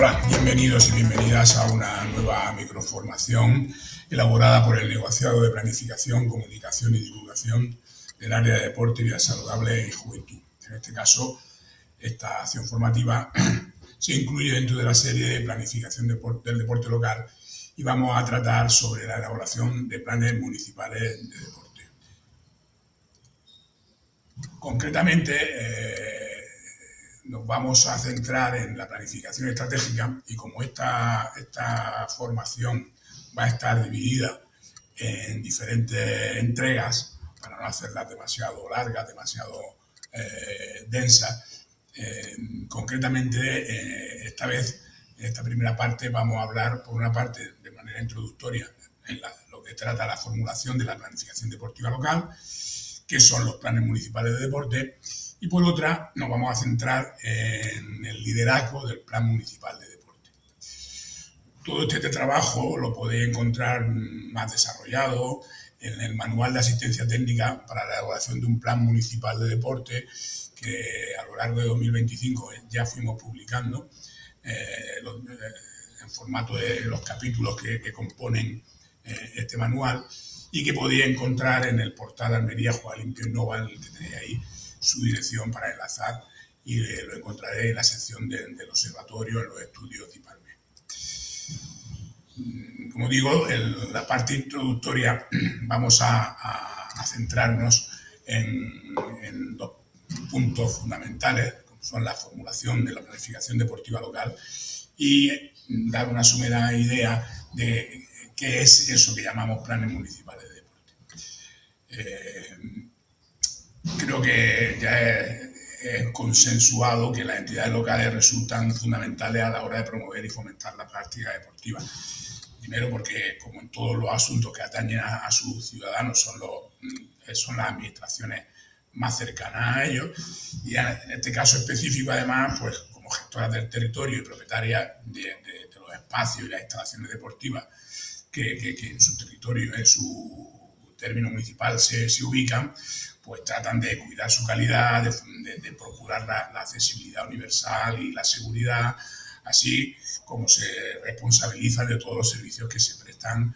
Hola, bienvenidos y bienvenidas a una nueva microformación elaborada por el Negociado de Planificación, Comunicación y Divulgación del área de deporte, vida saludable y juventud. En este caso, esta acción formativa se incluye dentro de la serie de planificación del deporte local y vamos a tratar sobre la elaboración de planes municipales de deporte. Concretamente, nos vamos a centrar en la planificación estratégica y como esta formación va a estar dividida en diferentes entregas, para no hacerlas demasiado largas, demasiado densas, concretamente esta vez, en esta primera parte, vamos a hablar, por una parte, de manera introductoria, en lo que trata la formulación de la planificación deportiva local, que son los planes municipales de deporte, y por otra nos vamos a centrar en el liderazgo del plan municipal de deporte. Todo este trabajo lo podéis encontrar más desarrollado en el manual de asistencia técnica para la elaboración de un plan municipal de deporte que a lo largo de 2025 ya fuimos publicando en formato de los capítulos que componen este manual y que podéis encontrar en el portal Almería Juega Limpio Innova, en el que tenéis ahí su dirección para enlazar y lo encontraré en la sección del observatorio, en los estudios de IPALME. Como digo, en la parte introductoria vamos a centrarnos en dos puntos fundamentales, como son la formulación de la planificación deportiva local y dar una somera idea de qué es eso que llamamos planes municipales de deporte. Creo que ya es consensuado que las entidades locales resultan fundamentales a la hora de promover y fomentar la práctica deportiva. Primero porque, como en todos los asuntos que atañen a sus ciudadanos, son las administraciones más cercanas a ellos, y en este caso específico, además, pues como gestoras del territorio y propietarias de los espacios y las instalaciones deportivas que en su territorio, en su término municipal se ubican, pues tratan de cuidar su calidad, de procurar la accesibilidad universal y la seguridad, así como se responsabilizan de todos los servicios que se prestan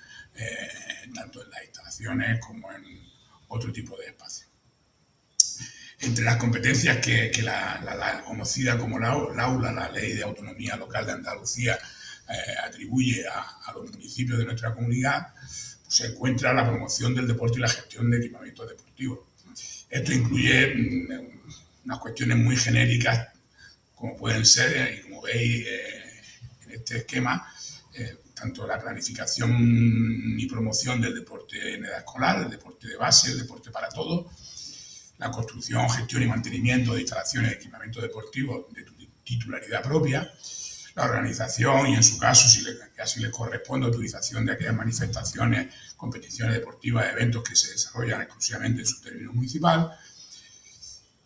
tanto en las instalaciones como en otro tipo de espacios. Entre las competencias que la conocida como LAULA, la Ley de Autonomía Local de Andalucía, atribuye a los municipios de nuestra comunidad, pues se encuentra la promoción del deporte y la gestión de equipamientos deportivos. Esto incluye unas cuestiones muy genéricas, como pueden ser, y como veis en este esquema, tanto la planificación y promoción del deporte en edad escolar, el deporte de base, el deporte para todos, la construcción, gestión y mantenimiento de instalaciones y equipamientos deportivos de titularidad propia, la organización y, en su caso, si así les corresponde, utilización de aquellas manifestaciones, competiciones deportivas, eventos que se desarrollan exclusivamente en su término municipal.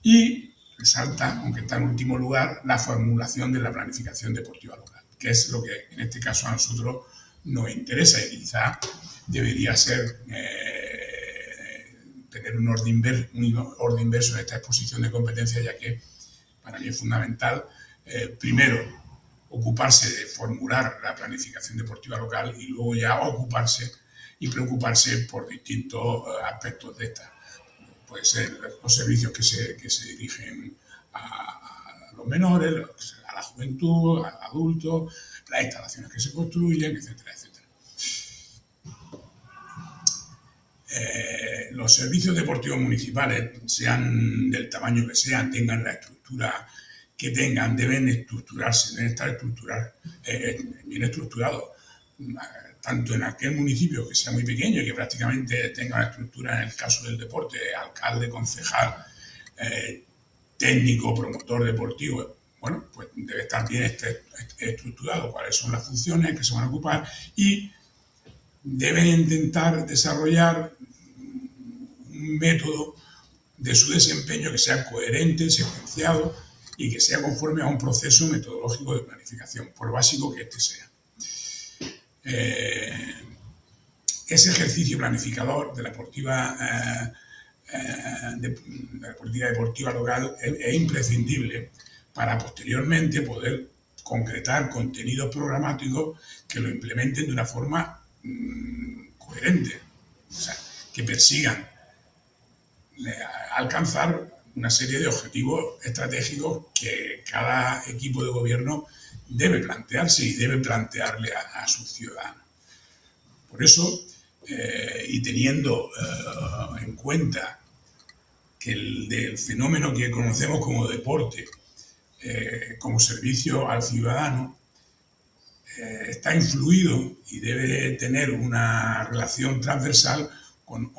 Y resalta, aunque está en último lugar, la formulación de la planificación deportiva local, que es lo que en este caso a nosotros nos interesa y quizá debería ser tener un orden inverso en esta exposición de competencias, ya que para mí es fundamental, primero, ocuparse de formular la planificación deportiva local y luego ya ocuparse y preocuparse por distintos aspectos de esta. Puede ser los servicios que se dirigen a los menores, a la juventud, a adultos, las instalaciones que se construyen, etcétera, etcétera. Los servicios deportivos municipales, sean del tamaño que sean, tengan la estructura que tengan, deben estructurarse, deben estar bien estructurados, tanto en aquel municipio que sea muy pequeño y que prácticamente tenga una estructura, en el caso del deporte, alcalde, concejal, técnico, promotor deportivo. Bueno, pues debe estar bien estructurado cuáles son las funciones que se van a ocupar y deben intentar desarrollar un método de su desempeño que sea coherente, secuenciado y que sea conforme a un proceso metodológico de planificación, por básico que este sea. Ese ejercicio planificador de la política deportiva local es imprescindible para posteriormente poder concretar contenidos programáticos que lo implementen de una forma coherente, o sea, que persigan alcanzar una serie de objetivos estratégicos que cada equipo de gobierno debe plantearse y debe plantearle a sus ciudadanos. Por eso, y teniendo en cuenta que el fenómeno que conocemos como deporte, como servicio al ciudadano, está influido y debe tener una relación transversal con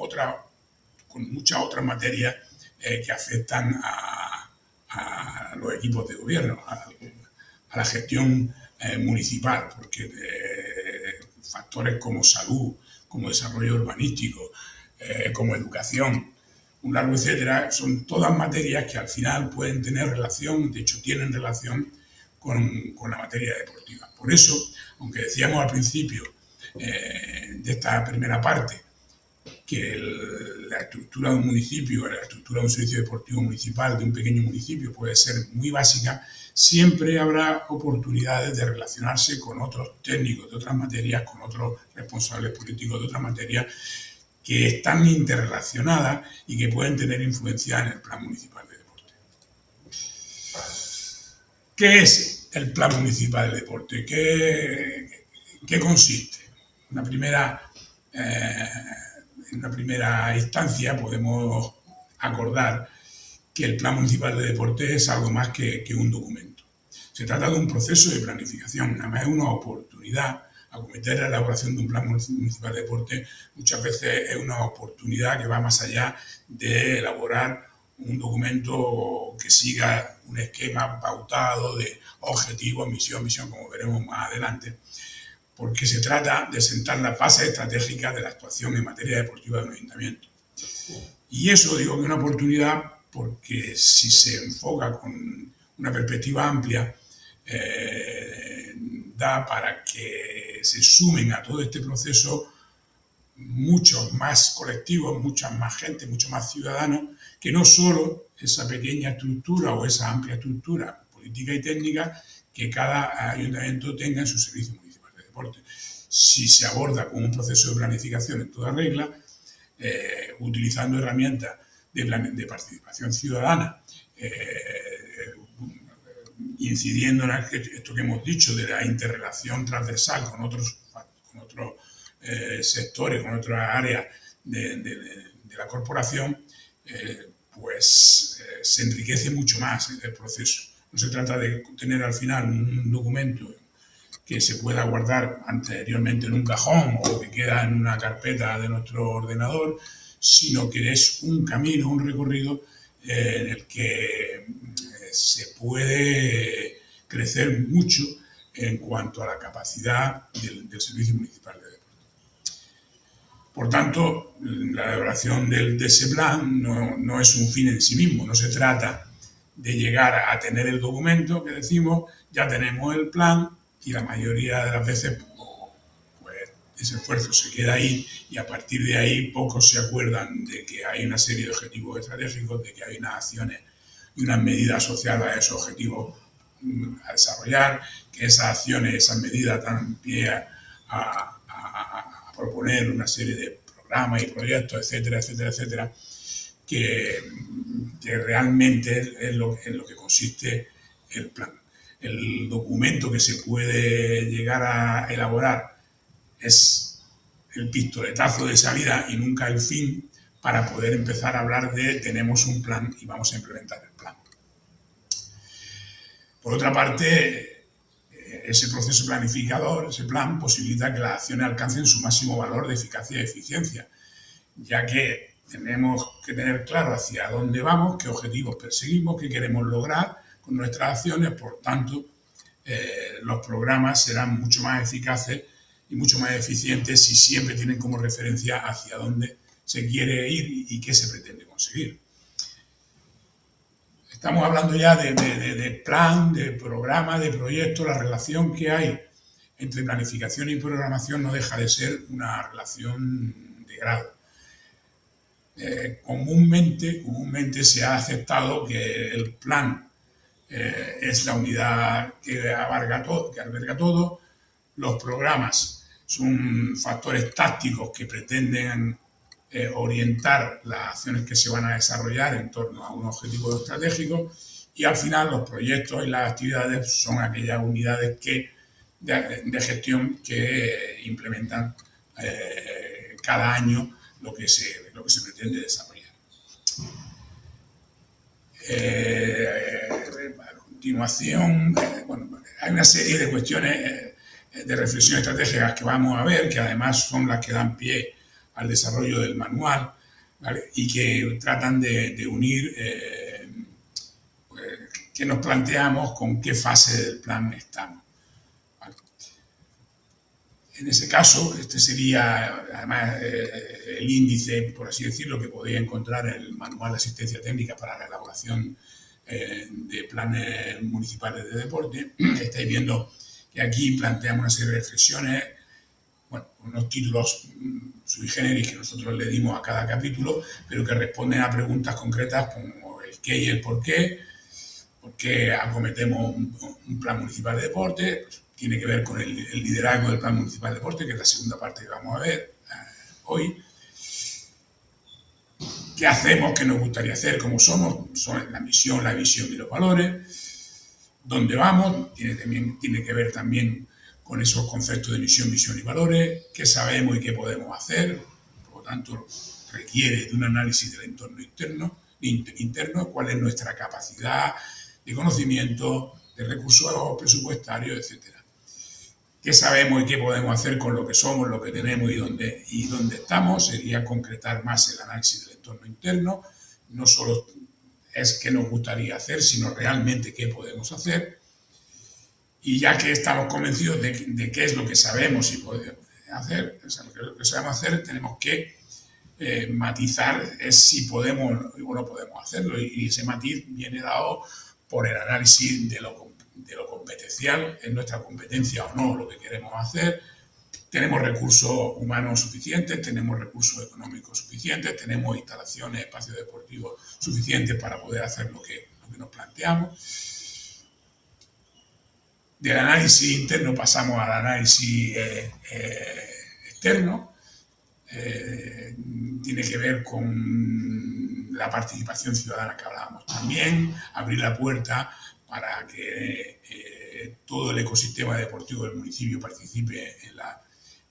muchas otras materias que afectan a los equipos de gobierno, a la gestión municipal, porque factores como salud, como desarrollo urbanístico, como educación, un largo etcétera, son todas materias que al final pueden tener relación, de hecho tienen relación con la materia deportiva. Por eso, aunque decíamos al principio de esta primera parte que la estructura de un municipio, la estructura de un servicio deportivo municipal de un pequeño municipio puede ser muy básica, siempre habrá oportunidades de relacionarse con otros técnicos de otras materias, con otros responsables políticos de otras materias que están interrelacionadas y que pueden tener influencia en el plan municipal de deporte. ¿Qué es el plan municipal de deporte? ¿Qué consiste? En una primera instancia podemos acordar que el Plan Municipal de Deporte es algo más que un documento. Se trata de un proceso de planificación, nada más es una oportunidad. Acometer la elaboración de un Plan Municipal de Deporte muchas veces es una oportunidad que va más allá de elaborar un documento que siga un esquema pautado de objetivos, misión, como veremos más adelante, porque se trata de sentar las bases estratégicas de la actuación en materia deportiva de un ayuntamiento. Y eso digo que es una oportunidad porque si se enfoca con una perspectiva amplia, da para que se sumen a todo este proceso muchos más colectivos, mucha más gente, muchos más ciudadanos, que no solo esa pequeña estructura o esa amplia estructura política y técnica que cada ayuntamiento tenga en su servicio municipal de deporte. Si se aborda con un proceso de planificación en toda regla, utilizando herramientas de participación ciudadana, incidiendo en esto que hemos dicho de la interrelación transversal con otros sectores, con otras áreas de la corporación, pues se enriquece mucho más el proceso. No se trata de tener al final un documento que se pueda guardar anteriormente en un cajón o que queda en una carpeta de nuestro ordenador, sino que es un camino, un recorrido en el que se puede crecer mucho en cuanto a la capacidad del servicio municipal de deporte. Por tanto, la elaboración de ese plan no es un fin en sí mismo, no se trata de llegar a tener el documento que decimos, ya tenemos el plan, y la mayoría de las veces pues, ese esfuerzo se queda ahí y a partir de ahí pocos se acuerdan de que hay una serie de objetivos estratégicos, de que hay unas acciones y unas medidas asociadas a esos objetivos a desarrollar, que esas acciones, esas medidas dan pie a proponer una serie de programas y proyectos, etcétera, etcétera, etcétera, que realmente es lo que consiste el plan. El documento que se puede llegar a elaborar es el pistoletazo de salida y nunca el fin para poder empezar a hablar de tenemos un plan y vamos a implementar el plan. Por otra parte, ese proceso planificador, ese plan, posibilita que las acciones alcancen su máximo valor de eficacia y eficiencia, ya que tenemos que tener claro hacia dónde vamos, qué objetivos perseguimos, qué queremos lograr con nuestras acciones. Por tanto, los programas serán mucho más eficaces y mucho más eficientes si siempre tienen como referencia hacia dónde se quiere ir y qué se pretende conseguir. Estamos hablando ya de plan, de programa, de proyecto. La relación que hay entre planificación y programación no deja de ser una relación de grado. Comúnmente se ha aceptado que el plan es la unidad que alberga todo. Los programas son factores tácticos que pretenden orientar las acciones que se van a desarrollar en torno a un objetivo estratégico, y al final los proyectos y las actividades son aquellas unidades de gestión que implementan cada año lo que se pretende desarrollar. A continuación, bueno, hay una serie de cuestiones de reflexión estratégicas que vamos a ver, que además son las que dan pie al desarrollo del manual, ¿vale? Y que tratan de unir qué nos planteamos con qué fase del plan estamos. ¿Vale? En ese caso, este sería además el índice, por así decirlo, que podéis encontrar en el manual de asistencia técnica para la elaboración de planes municipales de deporte. Estáis viendo que aquí planteamos una serie de reflexiones, bueno, unos títulos sui generis que nosotros le dimos a cada capítulo, pero que responden a preguntas concretas como el qué y el por qué acometemos un plan municipal de deporte. Pues tiene que ver con el liderazgo del plan municipal de deporte, que es la segunda parte que vamos a ver hoy. ¿Qué hacemos? ¿Qué nos gustaría hacer? ¿Cómo somos? Son la misión, la visión y los valores. ¿Dónde vamos? Tiene que ver también con esos conceptos de misión, visión y valores. ¿Qué sabemos y qué podemos hacer? Por lo tanto, requiere de un análisis del entorno interno, cuál es nuestra capacidad de conocimiento, de recursos presupuestarios, etcétera. ¿Qué sabemos y qué podemos hacer con lo que somos, lo que tenemos y dónde estamos? Sería concretar más el análisis del entorno interno. No solo es qué nos gustaría hacer, sino realmente qué podemos hacer. Y ya que estamos convencidos de qué es lo que sabemos y podemos hacer, lo que sabemos hacer, tenemos que matizar es si podemos o no podemos hacerlo. Y ese matiz viene dado por el análisis de lo competencial, es nuestra competencia o no lo que queremos hacer, tenemos recursos humanos suficientes, tenemos recursos económicos suficientes, tenemos instalaciones, espacios deportivos suficientes para poder hacer lo que nos planteamos. Del análisis interno pasamos al análisis externo. Tiene que ver con la participación ciudadana que hablábamos también, abrir la puerta para que todo el ecosistema deportivo del municipio participe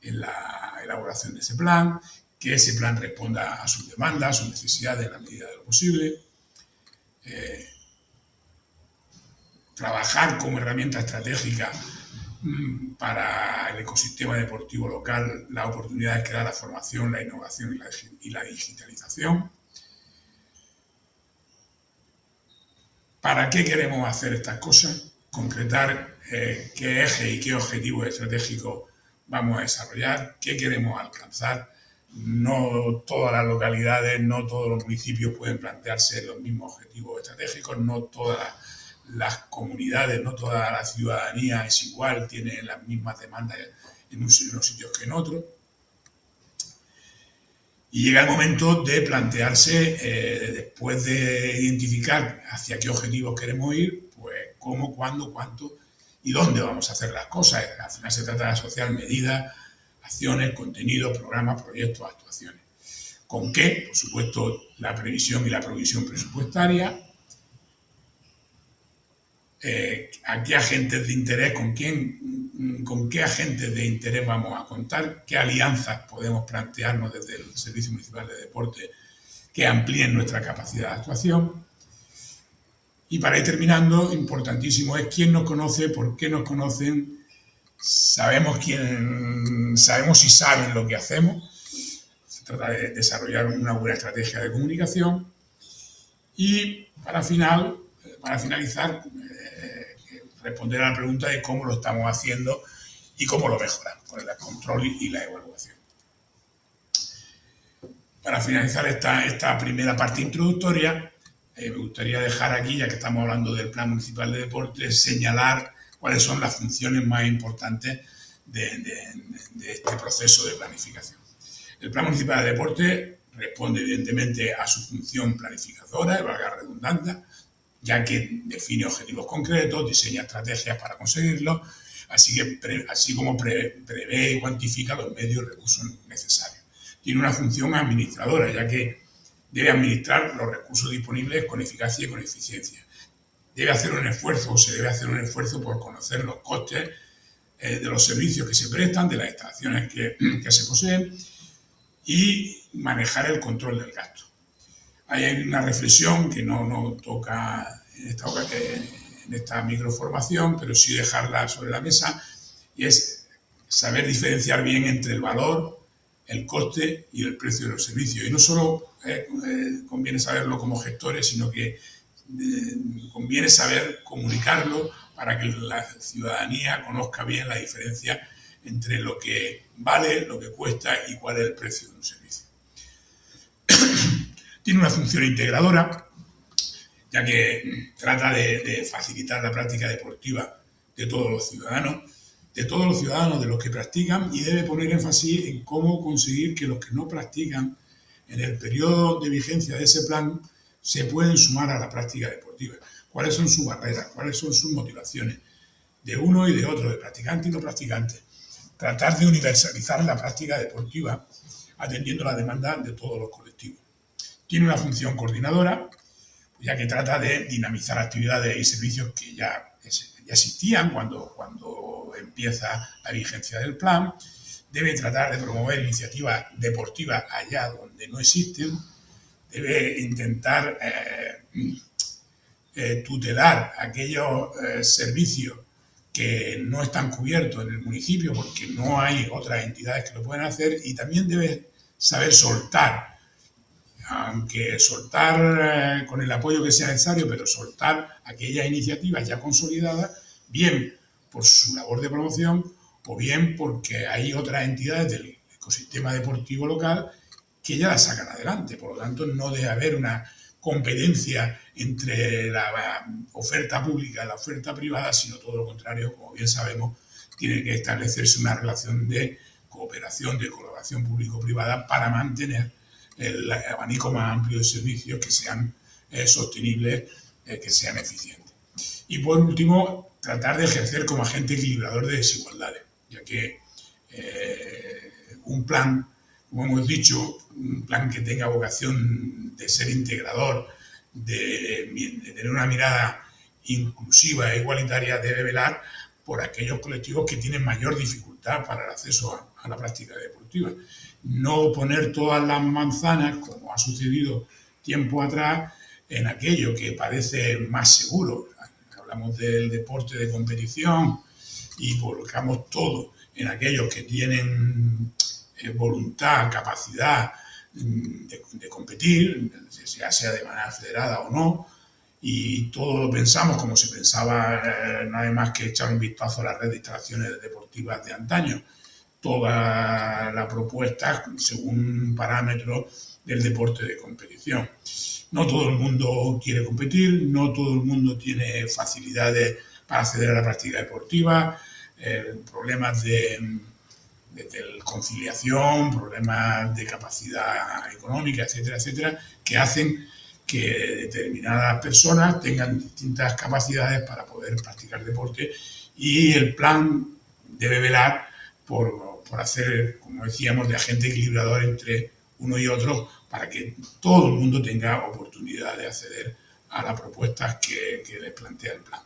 en la elaboración de ese plan, que ese plan responda a sus demandas, a sus necesidades en la medida de lo posible. Trabajar como herramienta estratégica para el ecosistema deportivo local, las oportunidades que da la formación, la innovación y la digitalización. ¿Para qué queremos hacer estas cosas? Concretar qué eje y qué objetivos estratégicos vamos a desarrollar, qué queremos alcanzar. No todas las localidades, no todos los municipios pueden plantearse los mismos objetivos estratégicos, no todas las comunidades, no toda la ciudadanía es igual, tiene las mismas demandas en unos sitios que en otros. Y llega el momento de plantearse, después de identificar hacia qué objetivos queremos ir, pues cómo, cuándo, cuánto y dónde vamos a hacer las cosas. Al final se trata de asociar medidas, acciones, contenidos, programas, proyectos, actuaciones. ¿Con qué? Por supuesto, la previsión y la provisión presupuestaria. ¿A qué agentes de interés, con qué agentes de interés vamos a contar? ¿Qué alianzas podemos plantearnos desde el Servicio Municipal de Deporte que amplíen nuestra capacidad de actuación? Y para ir terminando, importantísimo es quién nos conoce, por qué nos conocen, sabemos si saben lo que hacemos. Se trata de desarrollar una buena estrategia de comunicación. Y para finalizar, responder a la pregunta de cómo lo estamos haciendo y cómo lo mejoramos, con el control y la evaluación. Para finalizar esta primera parte introductoria, me gustaría dejar aquí, ya que estamos hablando del Plan Municipal de Deportes, señalar cuáles son las funciones más importantes de este proceso de planificación. El Plan Municipal de Deportes responde evidentemente a su función planificadora, valga la redundancia, ya que define objetivos concretos, diseña estrategias para conseguirlos, así como prevé y cuantifica los medios y recursos necesarios. Tiene una función administradora, ya que debe administrar los recursos disponibles con eficacia y con eficiencia. Debe hacer un esfuerzo, o se debe hacer un esfuerzo por conocer los costes de los servicios que se prestan, de las instalaciones que se poseen y manejar el control del gasto. Hay una reflexión que no toca en esta microformación, pero sí dejarla sobre la mesa, y es saber diferenciar bien entre el valor, el coste y el precio de los servicios. Y no solo conviene saberlo como gestores, sino que conviene saber comunicarlo para que la ciudadanía conozca bien la diferencia entre lo que vale, lo que cuesta y cuál es el precio de un servicio. Tiene una función integradora, ya que trata de facilitar la práctica deportiva de todos los ciudadanos, de los que practican, y debe poner énfasis en cómo conseguir que los que no practican en el periodo de vigencia de ese plan se pueden sumar a la práctica deportiva. ¿Cuáles son sus barreras? ¿Cuáles son sus motivaciones? De uno y de otro, de practicante y no practicante. Tratar de universalizar la práctica deportiva atendiendo la demanda de todos los colectivos. Tiene una función coordinadora, ya que trata de dinamizar actividades y servicios que ya existían cuando empieza la vigencia del plan. Debe tratar de promover iniciativas deportivas allá donde no existen. Debe intentar tutelar aquellos servicios que no están cubiertos en el municipio porque no hay otras entidades que lo puedan hacer, y también debe saber soltar, aunque soltar con el apoyo que sea necesario, pero soltar aquellas iniciativas ya consolidadas, bien por su labor de promoción o bien porque hay otras entidades del ecosistema deportivo local que ya la sacan adelante. Por lo tanto, no debe haber una competencia entre la oferta pública y la oferta privada, sino todo lo contrario. Como bien sabemos, tiene que establecerse una relación de cooperación, de colaboración público-privada para mantener el abanico más amplio de servicios que sean sostenibles, que sean eficientes. Y por último, tratar de ejercer como agente equilibrador de desigualdades, ya que un plan, como hemos dicho, un plan que tenga vocación de ser integrador, de tener una mirada inclusiva e igualitaria, debe velar por aquellos colectivos que tienen mayor dificultad para el acceso a la práctica deportiva. No poner todas las manzanas, como ha sucedido tiempo atrás, en aquello que parece más seguro. Hablamos del deporte de competición y volcamos todo en aquellos que tienen voluntad, capacidad de competir, sea de manera federada o no, y todo lo pensamos como se pensaba, nada más que echar un vistazo a la red de instalaciones deportivas de antaño. Toda la propuesta según parámetros del deporte de competición. No todo el mundo quiere competir, no todo el mundo tiene facilidades para acceder a la práctica deportiva, problemas de conciliación, problemas de capacidad económica, etcétera, etcétera, que hacen que determinadas personas tengan distintas capacidades para poder practicar deporte, y el plan debe velar por hacer, como decíamos, de agente equilibrador entre uno y otro para que todo el mundo tenga oportunidad de acceder a las propuestas que les plantea el plan.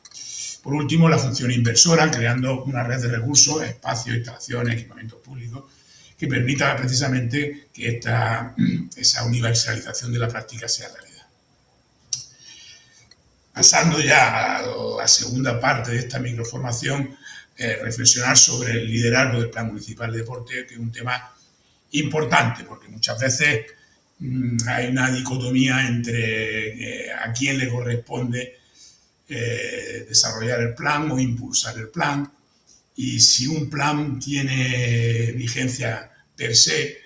Por último, la función inversora, creando una red de recursos, espacios, instalaciones, equipamientos públicos, que permita precisamente que esa universalización de la práctica sea realidad. Pasando ya a la segunda parte de esta microformación, reflexionar sobre el liderazgo del Plan Municipal de Deporte, que es un tema importante, porque muchas veces hay una dicotomía entre a quién le corresponde desarrollar el plan o impulsar el plan, y si un plan tiene vigencia per se,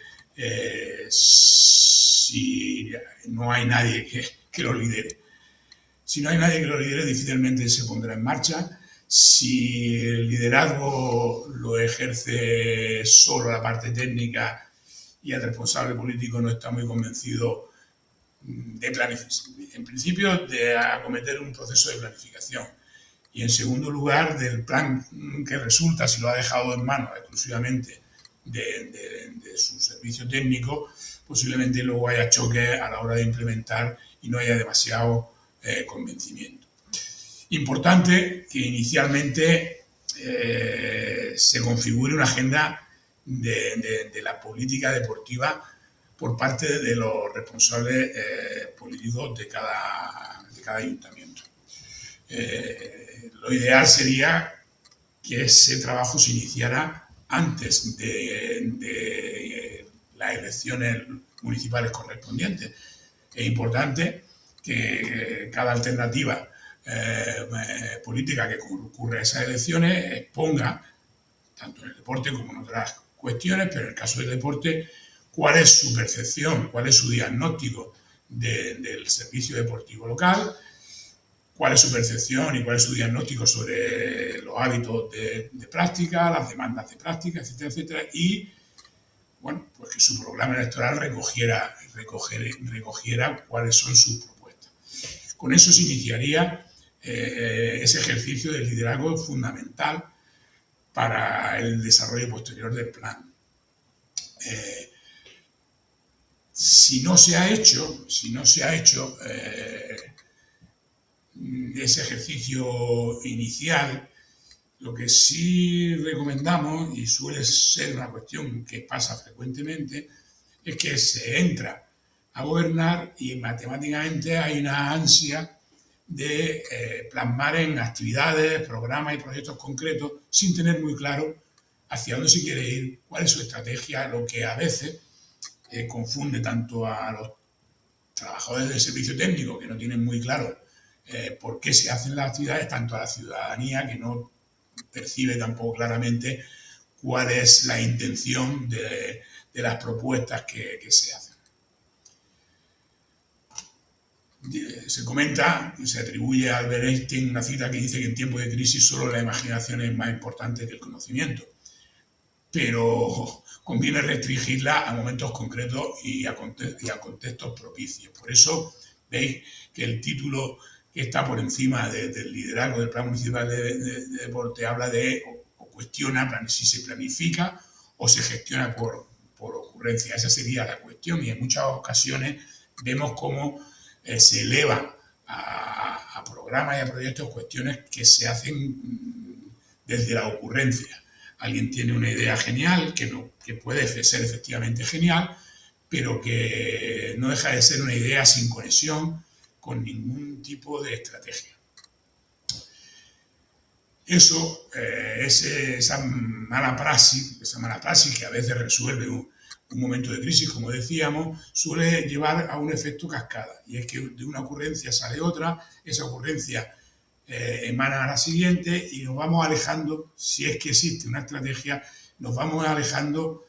si no hay nadie que lo lidere. Si no hay nadie que lo lidere, difícilmente se pondrá en marcha. Si el liderazgo lo ejerce solo la parte técnica y el responsable político no está muy convencido, en principio, de acometer un proceso de planificación. Y en segundo lugar, del plan que resulta, si lo ha dejado en manos exclusivamente de su servicio técnico, posiblemente luego haya choques a la hora de implementar y no haya demasiado convencimiento. Importante que inicialmente se configure una agenda de la política deportiva por parte de los responsables políticos de cada ayuntamiento. Lo ideal sería que ese trabajo se iniciara antes de las elecciones municipales correspondientes. Es importante que cada alternativa política que concurra a esas elecciones exponga, tanto en el deporte como en otras cuestiones, pero en el caso del deporte, cuál es su percepción, cuál es su diagnóstico del servicio deportivo local, cuál es su percepción y cuál es su diagnóstico sobre los hábitos de práctica, las demandas de práctica, etcétera, etcétera, y bueno, pues que su programa electoral recogiera cuáles son sus propuestas. Con eso se iniciaría ese ejercicio de liderazgo fundamental para el desarrollo posterior del plan. Si no se ha hecho ese ejercicio inicial, lo que sí recomendamos, y suele ser una cuestión que pasa frecuentemente, es que se entra a gobernar y matemáticamente hay una ansia de plasmar en actividades, programas y proyectos concretos sin tener muy claro hacia dónde se quiere ir, cuál es su estrategia, lo que a veces confunde tanto a los trabajadores del servicio técnico, que no tienen muy claro por qué se hacen las actividades, tanto a la ciudadanía, que no percibe tampoco claramente cuál es la intención de las propuestas que se hacen. Se comenta, se atribuye a Albert Einstein una cita que dice que en tiempos de crisis solo la imaginación es más importante que el conocimiento, pero conviene restringirla a momentos concretos y a contextos propicios. Por eso veis que el título que está por encima del liderazgo del Plan Municipal de Deporte habla de o cuestiona si se planifica o se gestiona por ocurrencia. Esa sería la cuestión, y en muchas ocasiones vemos cómo se elevan a programas y a proyectos cuestiones que se hacen desde la ocurrencia. Alguien tiene una idea genial, que puede ser efectivamente genial, pero que no deja de ser una idea sin conexión con ningún tipo de estrategia. Eso, esa mala praxis que a veces resuelve un momento de crisis, como decíamos, suele llevar a un efecto cascada, y es que de una ocurrencia sale otra, esa ocurrencia emana a la siguiente y nos vamos alejando, si es que existe una estrategia, nos vamos alejando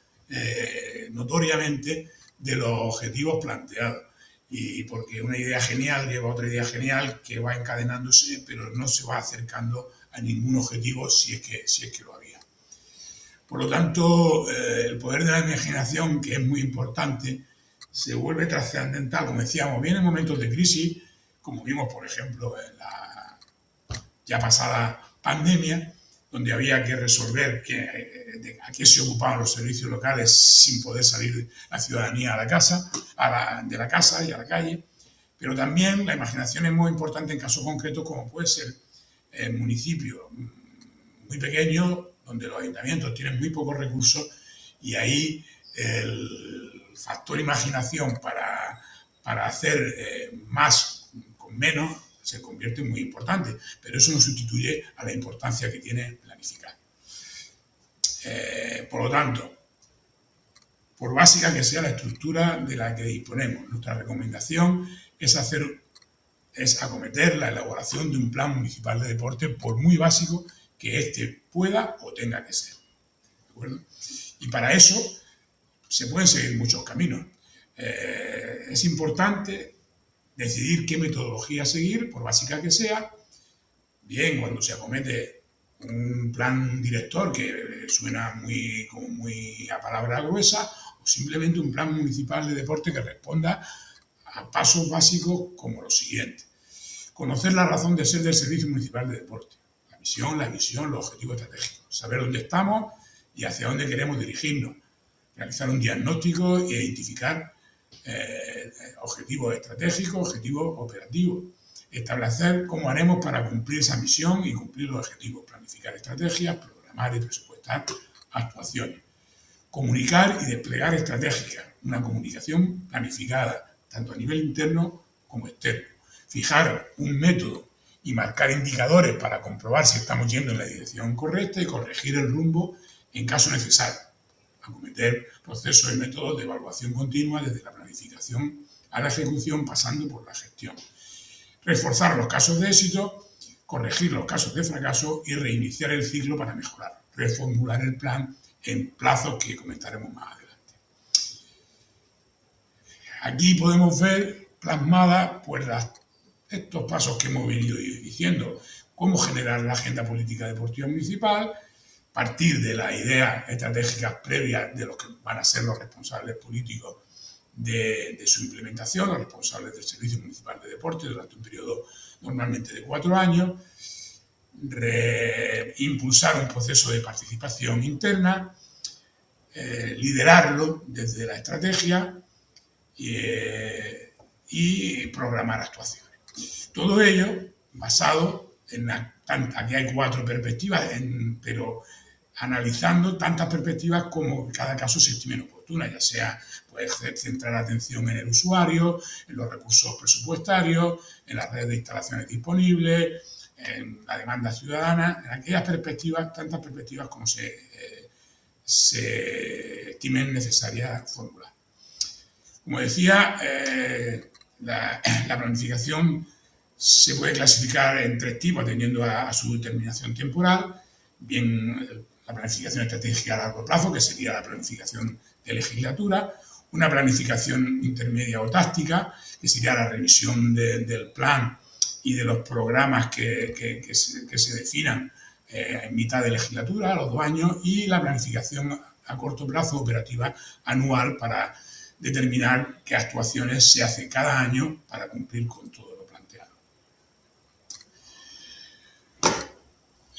notoriamente de los objetivos planteados, y porque una idea genial lleva a otra idea genial que va encadenándose, pero no se va acercando a ningún objetivo si es que lo había. Por lo tanto, el poder de la imaginación, que es muy importante, se vuelve trascendental, como decíamos, bien en momentos de crisis, como vimos, por ejemplo, en la ya pasada pandemia, donde había que resolver a qué se ocupaban los servicios locales sin poder salir la ciudadanía a la casa, de la casa y a la calle. Pero también la imaginación es muy importante en casos concretos, como puede ser en municipios muy pequeños, donde los ayuntamientos tienen muy pocos recursos, y ahí el factor imaginación para hacer más con menos se convierte en muy importante, pero eso no sustituye a la importancia que tiene planificar. Por lo tanto, por básica que sea la estructura de la que disponemos, nuestra recomendación es acometer la elaboración de un plan municipal de deporte, por muy básico que éste pueda o tenga que ser. ¿De acuerdo? Y para eso se pueden seguir muchos caminos. Es importante decidir qué metodología seguir, por básica que sea. Bien, cuando se acomete un plan director que suena muy a palabra gruesa, o simplemente un plan municipal de deporte que responda a pasos básicos como los siguientes. Conocer la razón de ser del Servicio Municipal de Deporte, la misión, la visión, los objetivos estratégicos, saber dónde estamos y hacia dónde queremos dirigirnos, realizar un diagnóstico e identificar objetivos estratégicos, objetivos operativos, establecer cómo haremos para cumplir esa misión y cumplir los objetivos, planificar estrategias, programar y presupuestar actuaciones, comunicar y desplegar estrategias, una comunicación planificada, tanto a nivel interno como externo, fijar un método y marcar indicadores para comprobar si estamos yendo en la dirección correcta y corregir el rumbo en caso necesario, acometer procesos y métodos de evaluación continua desde la planificación a la ejecución pasando por la gestión, reforzar los casos de éxito, corregir los casos de fracaso y reiniciar el ciclo para mejorar, reformular el plan en plazos que comentaremos más adelante. Aquí podemos ver plasmadas pues, estos pasos que hemos venido diciendo, cómo generar la agenda política deportiva municipal, partir de las ideas estratégicas previas de los que van a ser los responsables políticos de su implementación, los responsables del Servicio Municipal de Deporte durante un periodo normalmente de 4 años, impulsar un proceso de participación interna, liderarlo desde la estrategia y programar actuaciones. Todo ello basado en aquí hay 4 perspectivas, pero analizando tantas perspectivas como cada caso se estimen oportunas, ya sea pues, centrar la atención en el usuario, en los recursos presupuestarios, en las redes de instalaciones disponibles, en la demanda ciudadana, en aquellas perspectivas, tantas perspectivas como se estimen necesarias formular. Como decía, la planificación se puede clasificar en 3 tipos atendiendo a su determinación temporal, bien la planificación estratégica a largo plazo, que sería la planificación de legislatura, una planificación intermedia o táctica, que sería la revisión del plan y de los programas que se definan en mitad de legislatura, a los 2 años, y la planificación a corto plazo operativa anual para determinar qué actuaciones se hacen cada año para cumplir con todo lo planteado.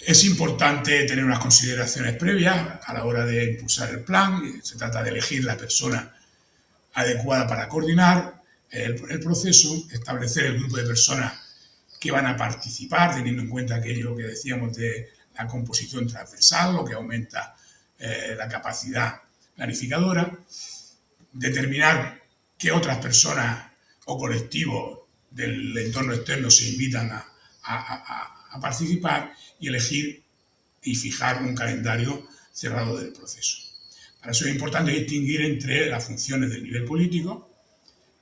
Es importante tener unas consideraciones previas a la hora de impulsar el plan. Se trata de elegir la persona adecuada para coordinar el proceso, establecer el grupo de personas que van a participar, teniendo en cuenta aquello que decíamos de la composición transversal, lo que aumenta la capacidad planificadora, determinar qué otras personas o colectivos del entorno externo se invitan a participar y elegir y fijar un calendario cerrado del proceso. Para eso es importante distinguir entre las funciones del nivel político,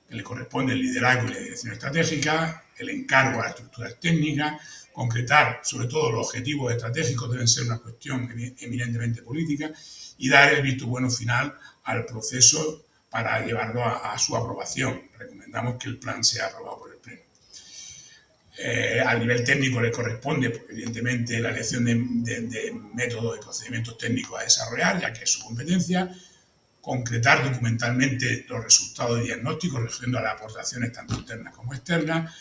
que le corresponde el liderazgo y la dirección estratégica, el encargo a las estructuras técnicas, concretar sobre todo los objetivos estratégicos deben ser una cuestión eminentemente política y dar el visto bueno final al proceso para llevarlo a su aprobación. Recomendamos que el plan sea aprobado por el Pleno. Al nivel técnico le corresponde, pues, evidentemente, la elección de métodos y procedimientos técnicos a desarrollar, ya que es su competencia, concretar documentalmente los resultados de diagnóstico, recogiendo las aportaciones tanto internas como externas,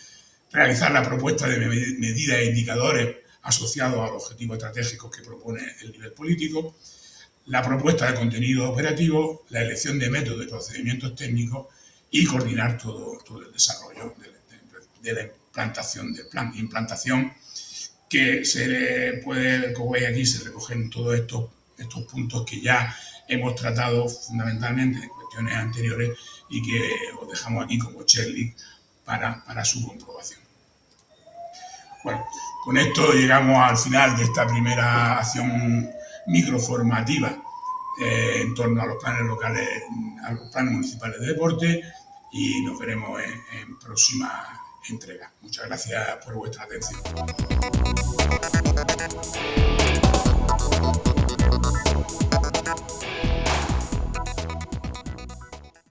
realizar la propuesta de medidas e indicadores asociados a los objetivos estratégicos que propone el nivel político, la propuesta de contenido operativo, la elección de métodos y procedimientos técnicos y coordinar todo el desarrollo de la implantación del plan. Implantación que se puede, como veis aquí, se recogen todos estos puntos que ya hemos tratado fundamentalmente en cuestiones anteriores y que os dejamos aquí como checklist para su comprobación. Bueno, con esto llegamos al final de esta primera acción microformativa en torno a los planes locales, a los planes municipales de deporte, y nos veremos en próxima entrega. Muchas gracias por vuestra atención.